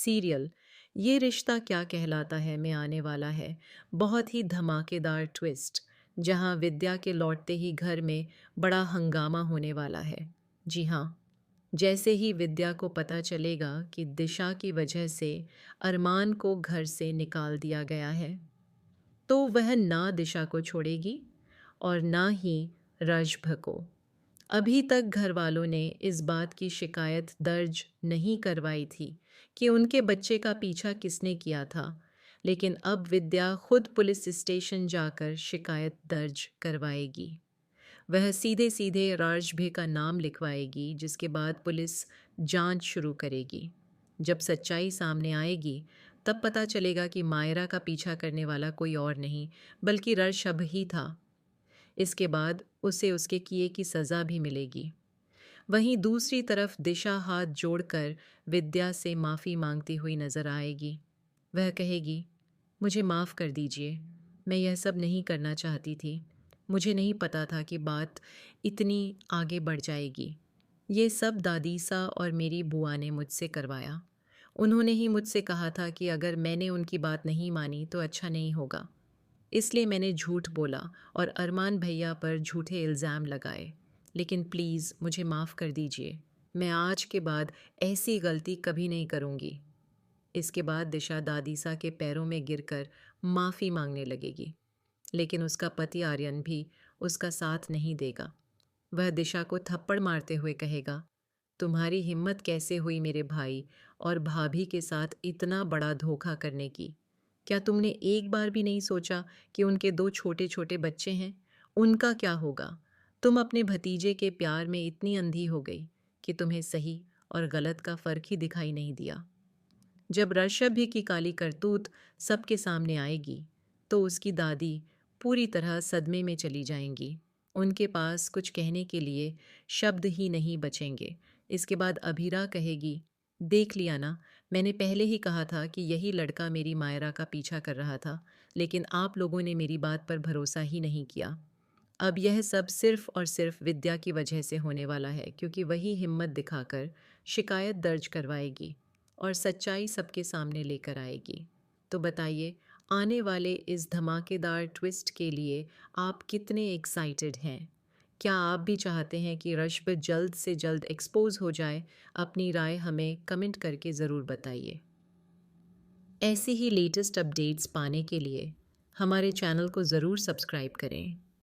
Serial ये रिश्ता क्या कहलाता है में आने वाला है बहुत ही धमाकेदार ट्विस्ट, जहां विद्या के लौटते ही घर में बड़ा हंगामा होने वाला है। जी हाँ, जैसे ही विद्या को पता चलेगा कि दिशा की वजह से अरमान को घर से निकाल दिया गया है, तो वह ना दिशा को छोड़ेगी और ना ही रजभ को। अभी तक घर वालों ने इस बात की शिकायत दर्ज नहीं करवाई थी कि उनके बच्चे का पीछा किसने किया था, लेकिन अब विद्या खुद पुलिस स्टेशन जाकर शिकायत दर्ज करवाएगी। वह सीधे सीधे राजभे का नाम लिखवाएगी, जिसके बाद पुलिस जांच शुरू करेगी। जब सच्चाई सामने आएगी, तब पता चलेगा कि मायरा का पीछा करने वाला कोई और नहीं बल्कि रशभ ही था। इसके बाद उसे उसके किए की सज़ा भी मिलेगी। वहीं दूसरी तरफ दिशा हाथ जोड़कर विद्या से माफ़ी मांगती हुई नज़र आएगी। वह कहेगी, मुझे माफ़ कर दीजिए, मैं यह सब नहीं करना चाहती थी। मुझे नहीं पता था कि बात इतनी आगे बढ़ जाएगी। ये सब दादीसा और मेरी बुआ ने मुझसे करवाया। उन्होंने ही मुझसे कहा था कि अगर मैंने उनकी बात नहीं मानी तो अच्छा नहीं होगा। इसलिए मैंने झूठ बोला और अरमान भैया पर झूठे इल्ज़ाम लगाए। लेकिन प्लीज़ मुझे माफ़ कर दीजिए। मैं आज के बाद ऐसी गलती कभी नहीं करूँगी। इसके बाद दिशा दादीसा के पैरों में गिरकर माफ़ी मांगने लगेगी, लेकिन उसका पति आर्यन भी उसका साथ नहीं देगा। वह दिशा को थप्पड़ मारते हुए कहेगा, तुम्हारी हिम्मत कैसे हुई मेरे भाई और भाभी के साथ इतना बड़ा धोखा करने की? क्या तुमने एक बार भी नहीं सोचा कि उनके दो छोटे छोटे बच्चे हैं? उनका क्या होगा? तुम अपने भतीजे के प्यार में इतनी अंधी हो गई कि तुम्हें सही और गलत का फर्क ही दिखाई नहीं दिया। जब ऋषभ की काली करतूत सबके सामने आएगी, तो उसकी दादी पूरी तरह सदमे में चली जाएंगी। उनके पास कुछ कहने के लिए शब्द ही नहीं बचेंगे। इसके बाद अभीरा कहेगी, देख लिया ना, मैंने पहले ही कहा था कि यही लड़का मेरी मायरा का पीछा कर रहा था, लेकिन आप लोगों ने मेरी बात पर भरोसा ही नहीं किया। अब यह सब सिर्फ और सिर्फ विद्या की वजह से होने वाला है, क्योंकि वही हिम्मत दिखाकर शिकायत दर्ज करवाएगी और सच्चाई सबके सामने लेकर आएगी। तो बताइए, आने वाले इस धमाकेदार ट्विस्ट के लिए आप कितने एक्साइटेड हैं? क्या आप भी चाहते हैं कि रश्ब जल्द से जल्द एक्सपोज हो जाए? अपनी राय हमें कमेंट करके ज़रूर बताइए। ऐसी ही लेटेस्ट अपडेट्स पाने के लिए हमारे चैनल को ज़रूर सब्सक्राइब करें।